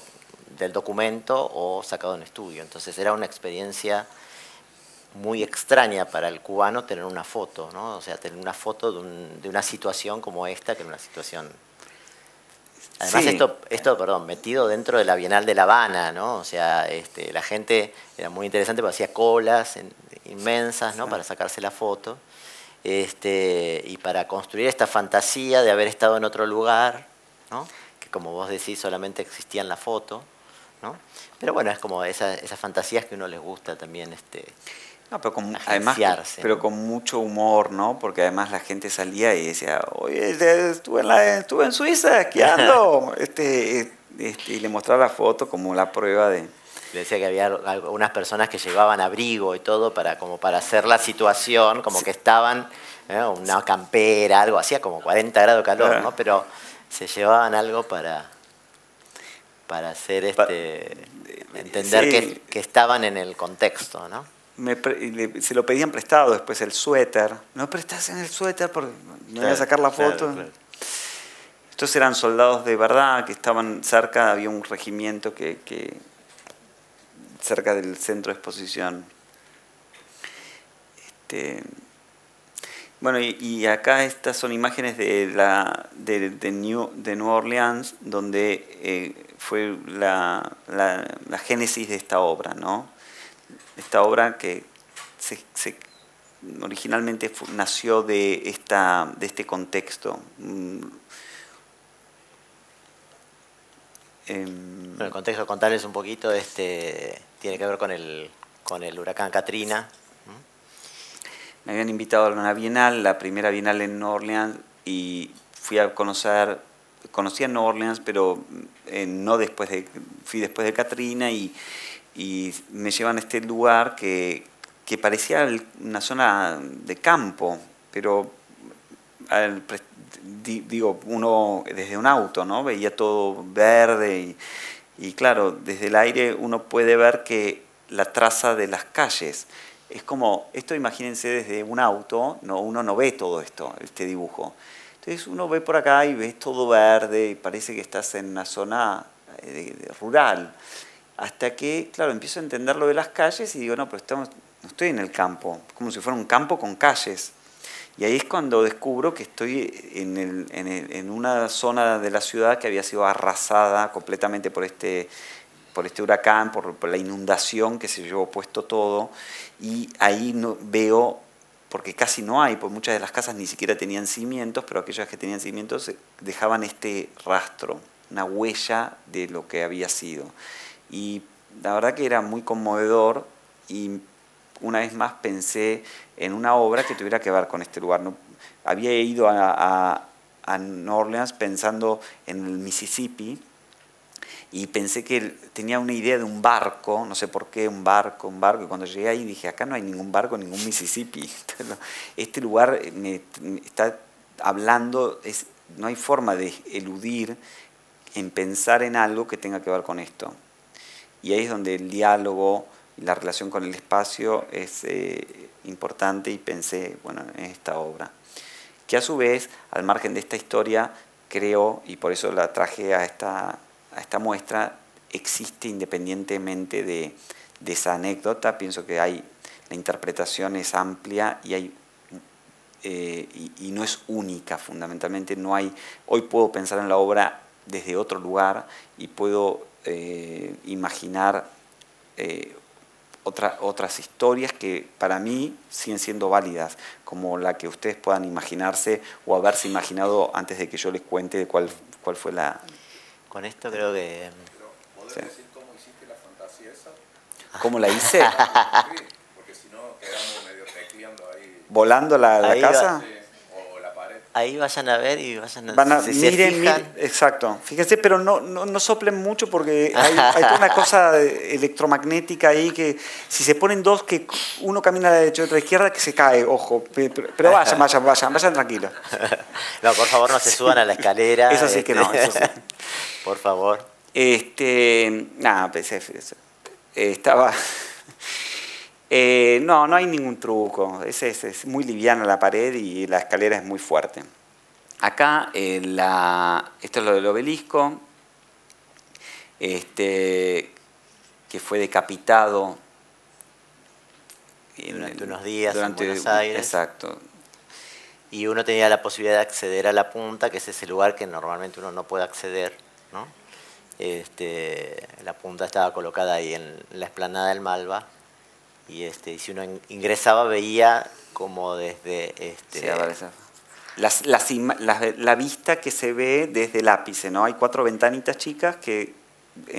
del documento o sacado en estudio. Entonces era una experiencia muy extraña para el cubano tener una foto, ¿no? O sea, tener una foto de una situación como esta, que era una situación... Además, sí. esto, metido dentro de la Bienal de La Habana, ¿no? O sea, la gente era muy interesante porque hacía colas inmensas, ¿no? Para sacarse la foto. Y para construir esta fantasía de haber estado en otro lugar, ¿no? Que como vos decís, solamente existía en la foto, ¿no? Pero bueno, es como esas fantasías que a uno les gusta también pero con mucho humor, ¿no? Porque además la gente salía y decía, oye, estuve en Suiza esquiando, y le mostraba la foto como la prueba de... Le decía que había algunas personas que llevaban abrigo y todo como para hacer la situación, como que estaban, una campera, algo, hacía como 40 grados de calor, ¿no? Pero se llevaban algo para hacer entender que estaban en el contexto, ¿no? Se lo pedían prestado después el suéter. No prestás en el suéter porque no voy a sacar la foto. Claro. Estos eran soldados de verdad que estaban cerca, había un regimiento que cerca del centro de exposición. Bueno, y acá estas son imágenes de New Orleans, donde fue la génesis de esta obra, ¿no? Esta obra que originalmente nació de este contexto. Bueno, el contexto, contarles un poquito, tiene que ver con el huracán Katrina. Me habían invitado a una bienal, la primera bienal en New Orleans, y fui a conocía New Orleans, pero no fui después de Katrina, y me llevan a este lugar que parecía una zona de campo, pero digo, uno desde un auto, ¿no? Veía todo verde y claro, desde el aire uno puede ver que la traza de las calles es como, esto imagínense desde un auto, no, uno no ve todo esto, este dibujo. Entonces uno ve por acá y ves todo verde y parece que estás en una zona rural. Hasta que, claro, empiezo a entender lo de las calles y digo, no, pero no estoy en el campo, como si fuera un campo con calles. Y ahí es cuando descubro que estoy en una zona de la ciudad que había sido arrasada completamente por este huracán, por la inundación que se llevó puesto todo. Y ahí veo, porque casi no hay, porque muchas de las casas ni siquiera tenían cimientos, pero aquellas que tenían cimientos dejaban este rastro, una huella de lo que había sido. Y la verdad que era muy conmovedor y una vez más pensé en una obra que tuviera que ver con este lugar. No, había ido a New Orleans pensando en el Mississippi y pensé que tenía una idea de un barco, no sé por qué, un barco, y cuando llegué ahí dije, acá no hay ningún barco, ningún Mississippi. Este lugar me está hablando, no hay forma de eludir en pensar en algo que tenga que ver con esto. Y ahí es donde el diálogo y la relación con el espacio es importante y pensé, bueno, en esta obra. Que a su vez, al margen de esta historia, creo, y por eso la traje a esta muestra, existe independientemente de esa anécdota. Pienso que la interpretación es amplia y no es única, fundamentalmente. Hoy puedo pensar en la obra desde otro lugar y puedo imaginar otras historias que para mí siguen siendo válidas, como la que ustedes puedan imaginarse o haberse imaginado antes de que yo les cuente cuál fue la... Con esto creo que... ¿Podés decir cómo hiciste la fantasía esa? ¿Cómo la hice? Sí, porque si no quedamos medio tecleando ahí. ¿Volando la casa? Sí, o la pared. Ahí vayan a ver y miren, exacto. Fíjense, pero no soplen mucho porque hay toda una cosa electromagnética ahí que si se ponen dos, que uno camina a la derecha y otro a la izquierda, que se cae, ojo. Pero vayan tranquilos. No, por favor, no se suban a la escalera. Eso sí que no, eso sí. Por favor. Nada, estaba... no hay ningún truco. Es muy liviana la pared y la escalera es muy fuerte. Acá, esto es lo del obelisco, que fue decapitado durante unos días en Buenos Aires. Exacto. Y uno tenía la posibilidad de acceder a la punta, que es ese lugar que normalmente uno no puede acceder, ¿no? La punta estaba colocada ahí en la explanada del Malva. Y si uno ingresaba veía como desde... la vista que se ve desde el ápice, ¿no? Hay 4 ventanitas chicas que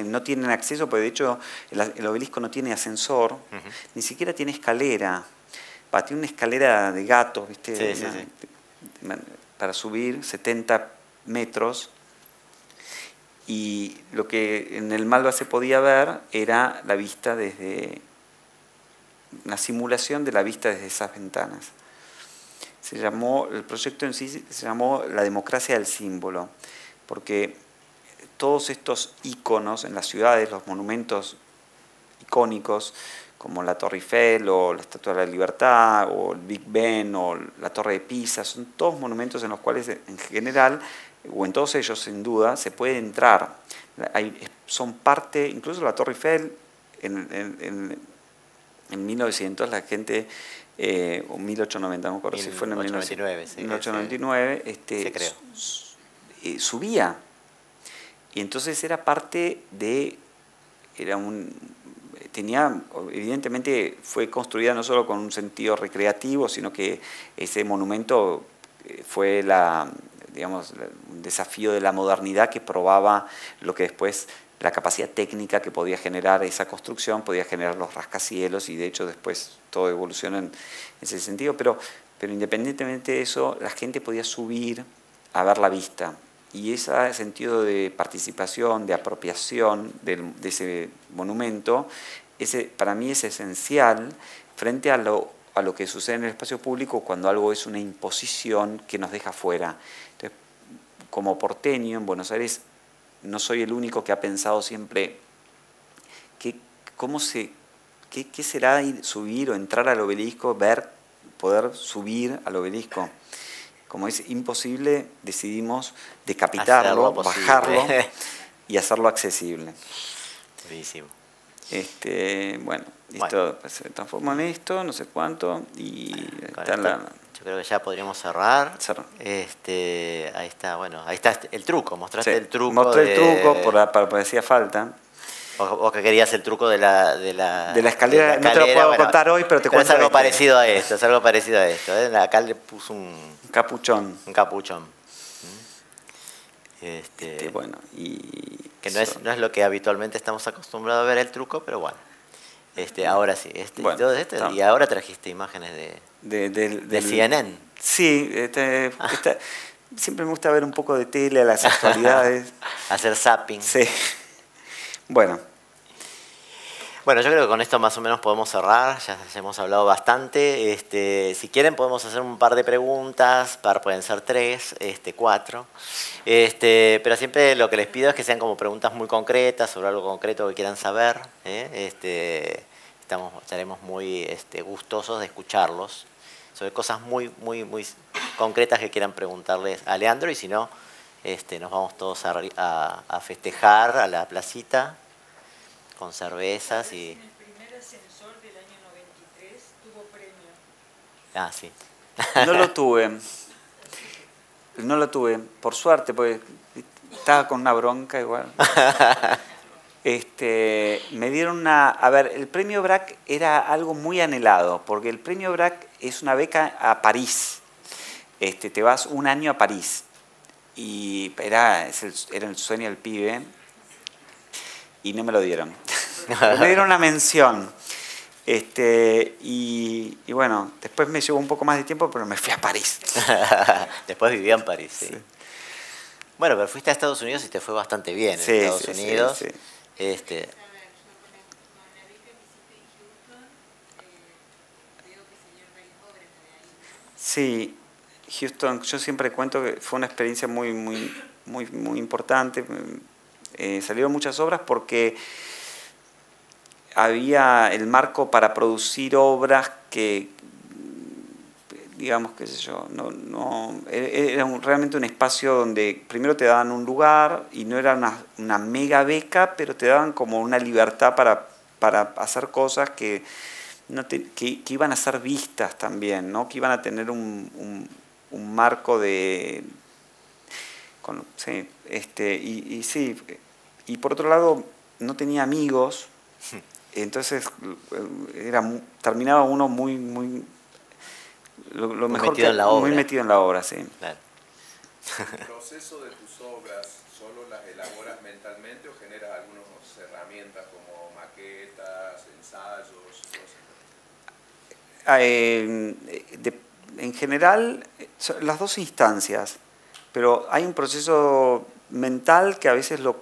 no tienen acceso, porque de hecho el obelisco no tiene ascensor, ni siquiera tiene escalera. Tiene una escalera de gatos, ¿viste? Sí. Para subir 70 metros. Y lo que en el Malva se podía ver era la vista desde... una simulación de la vista desde esas ventanas. El proyecto en sí se llamó La democracia del símbolo, porque todos estos íconos en las ciudades, los monumentos icónicos, como la Torre Eiffel, o la Estatua de la Libertad, o el Big Ben, o la Torre de Pisa, son todos monumentos en los cuales en general, o en todos ellos sin duda, se puede entrar. Son parte, incluso la Torre Eiffel, en 1900 la gente, o 1890, no me acuerdo si fue en 1899, se creó. Subía. Y entonces era parte de... evidentemente fue construida no solo con un sentido recreativo, sino que ese monumento fue un desafío de la modernidad que probaba lo que después la capacidad técnica que podía generar esa construcción, podía generar los rascacielos y de hecho después todo evoluciona en ese sentido, pero independientemente de eso, la gente podía subir a ver la vista y ese sentido de participación, de apropiación de ese monumento, para mí es esencial frente a lo que sucede en el espacio público cuando algo es una imposición que nos deja fuera. Entonces, como porteño en Buenos Aires, no soy el único que ha pensado siempre qué será subir o entrar al obelisco, poder subir al obelisco. Como es imposible, decidimos decapitarlo, bajarlo y hacerlo accesible. Buenísimo. Bueno, esto se transforma en esto, no sé cuánto, y está yo creo que ya podríamos cerrar. Ahí está, bueno, ahí está el truco, mostraste el truco. Mostré el truco, porque hacía falta. Vos que querías el truco de la escalera, no te lo puedo contar hoy, pero te cuento. Es algo parecido a esto, ¿eh? Acá le puso un capuchón. Un capuchón. Bueno, y que no es lo que habitualmente estamos acostumbrados a ver el truco, pero bueno. Ahora sí. Bueno, y ahora trajiste imágenes de CNN. Sí, siempre me gusta ver un poco de tele, las actualidades. Hacer zapping. Sí. Bueno, yo creo que con esto más o menos podemos cerrar, ya hemos hablado bastante. Si quieren podemos hacer un par de preguntas, pueden ser 3, 4. Pero siempre lo que les pido es que sean como preguntas muy concretas, sobre algo concreto que quieran saber. Estaremos muy gustosos de escucharlos, sobre cosas muy, muy, muy concretas que quieran preguntarles a Leandro, y si no, nos vamos todos a festejar a la placita con cervezas y... El primer ascensor del año 93 tuvo premio. Ah, sí. No lo tuve, por suerte, porque estaba con una bronca igual. Me dieron a ver, el premio BRAC era algo muy anhelado, porque el premio BRAC es una beca a París. Te vas un año a París. Y era el sueño del pibe. Y no me lo dieron. Me dieron una mención. Y bueno, después me llevó un poco más de tiempo, pero me fui a París. Después vivía en París, sí. Bueno, pero fuiste a Estados Unidos y te fue bastante bien en Estados Unidos. Sí. Sí, Houston, yo siempre cuento que fue una experiencia muy, muy, muy, muy importante. Salieron muchas obras porque había el marco para producir obras que, digamos, qué sé yo, era realmente un espacio donde primero te daban un lugar y no era una mega beca, pero te daban como una libertad para hacer cosas que iban a ser vistas también, ¿no? Que iban a tener un marco de... y por otro lado no tenía amigos, entonces terminaba uno muy mejor metido en la obra. Muy metido en la obra, sí. Claro. ¿El proceso de tus obras solo las elaboras mentalmente o generas algunas herramientas como maquetas, ensayos? En general, las dos instancias, pero hay un proceso mental que a veces lo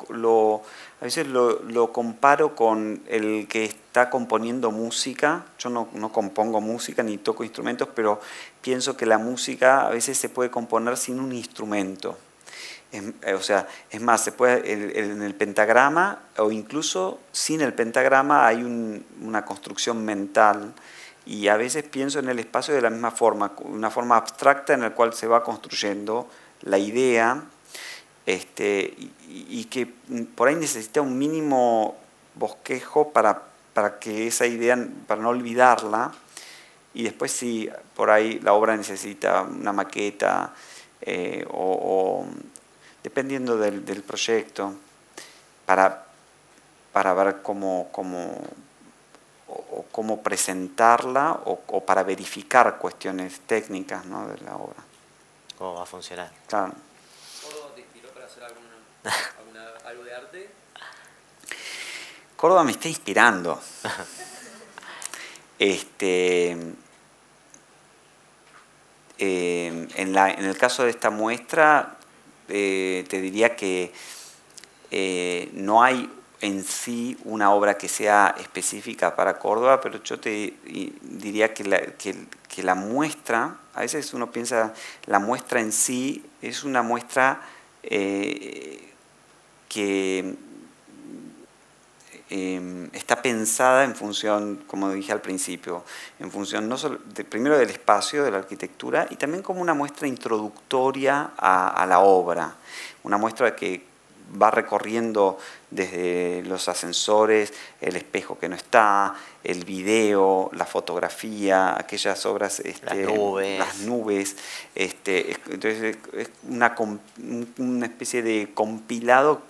comparo con el que está componiendo música. Yo no compongo música ni toco instrumentos, pero pienso que la música a veces se puede componer sin un instrumento. O sea, es más, se puede en el pentagrama o incluso sin el pentagrama hay una construcción mental. Y a veces pienso en el espacio de la misma forma, una forma abstracta en la cual se va construyendo la idea, y que por ahí necesita un mínimo bosquejo para que esa idea, para no olvidarla, y después sí, por ahí la obra necesita una maqueta, o dependiendo del proyecto, para ver cómo presentarla o para verificar cuestiones técnicas, ¿no?, de la obra. ¿Cómo va a funcionar? Claro. ¿Cómo te inspiró para hacer algo de arte? Córdoba me está inspirando. En el caso de esta muestra, te diría que no hay en sí una obra que sea específica para Córdoba, pero yo te diría que la muestra, a veces uno piensa, la muestra en sí es una muestra que está pensada en función, como dije al principio, en función no solo primero del espacio, de la arquitectura, y también como una muestra introductoria a la obra, una muestra que va recorriendo desde los ascensores, el espejo que no está, el video, la fotografía, aquellas obras, las nubes. Entonces es una especie de compilado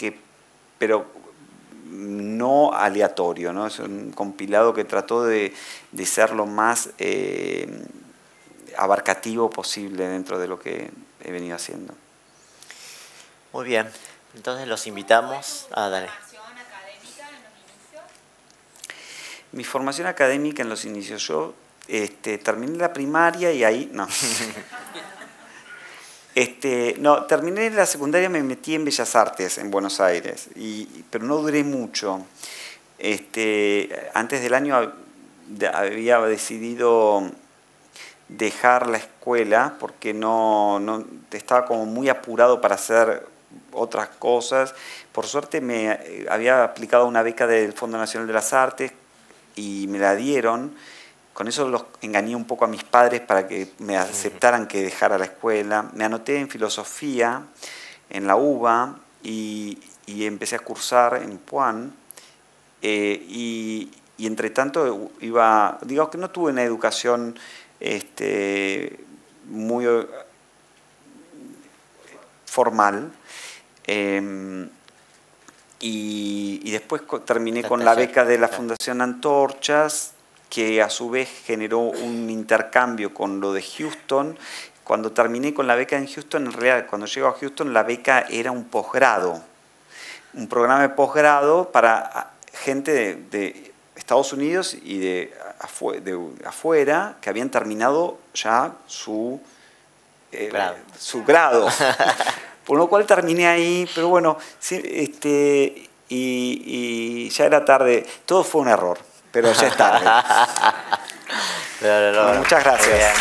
pero no aleatorio, ¿no? Es un compilado que trató de ser lo más abarcativo posible dentro de lo que he venido haciendo. Muy bien, entonces los invitamos a dar. ¿Formación académica en los inicios? Mi formación académica en los inicios, yo terminé la primaria y ahí, no. No, terminé la secundaria, me metí en Bellas Artes en Buenos Aires, pero no duré mucho. Antes del año había decidido dejar la escuela porque no estaba como muy apurado para hacer otras cosas. Por suerte me había aplicado una beca del Fondo Nacional de las Artes y me la dieron. Con eso los engañé un poco a mis padres para que me aceptaran que dejara la escuela. Me anoté en filosofía en la UBA y empecé a cursar en Puan. Y entre tanto digamos que no tuve una educación muy formal. Y después terminé con la beca de la Fundación Antorchas, que a su vez generó un intercambio con lo de Houston. Cuando terminé con la beca en Houston, en realidad cuando llego a Houston la beca era un posgrado, un programa de posgrado para gente de Estados Unidos y de afuera que habían terminado ya su grado. Por lo cual terminé ahí, pero bueno, y ya era tarde, todo fue un error. Pero ya es tarde. Bueno, muchas gracias.